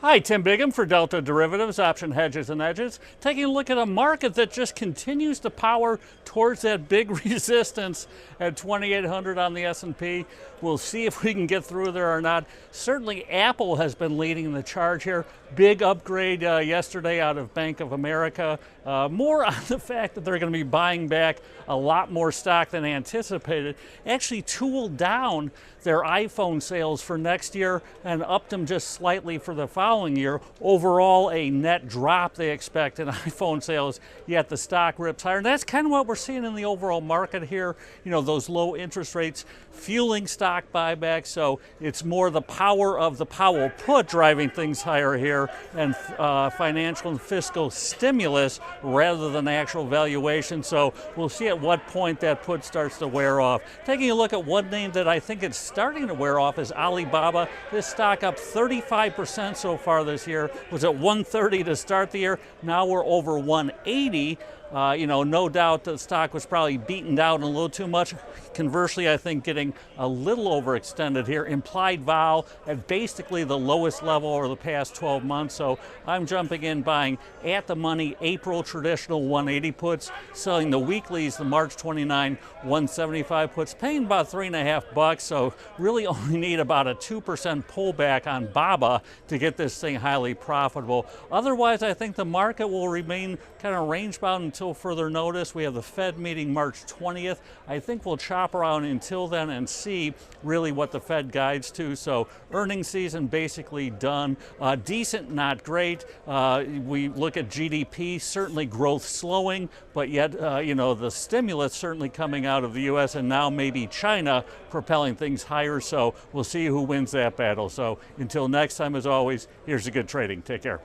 Hi, Tim Biggam for Delta Derivatives, Option Hedges and Edges. Taking a look at a market that just continues to power towards that big resistance at 2,800 on the S&P. We'll see if we can get through there or not. Certainly Apple has been leading the charge here. Big upgrade yesterday out of Bank of America. More on the fact that they're going to be buying back a lot more stock than anticipated. Actually tooled down their iPhone sales for next year and upped them just slightly for the following year. Overall, a net drop they expect in iPhone sales, yet the stock rips higher. And that's kind of what we're seeing in the overall market here. You know, those low interest rates fueling stock buybacks. So it's more the power of the Powell put driving things higher here, and financial and fiscal stimulus rather than actual valuation. So we'll see at what point that put starts to wear off. Taking a look at one name that I think it's starting to wear off is Alibaba. This stock up 35% so far this year. Was at 130 to start the year. Now we're over 180. No doubt the stock was probably beaten down a little too much. Conversely, I think getting a little overextended here. Implied vol at basically the lowest level over the past 12 months. So I'm jumping in, buying at the money April traditional 180 puts, selling the weeklies, the March 29 175 puts, paying about $3.50. So really only need about a 2% pullback on BABA to get this thing highly profitable. Otherwise, I think the market will remain kind of range bound until further notice. We have the Fed meeting March 20th. I think we'll chop around until then and see really what the Fed guides to. So earnings season basically done. Decent, not great. We look at GDP, certainly growth slowing, but yet, the stimulus certainly coming out of the U.S. and now maybe China propelling things higher. So we'll see who wins that battle. So until next time, as always, here's a good trading. Take care.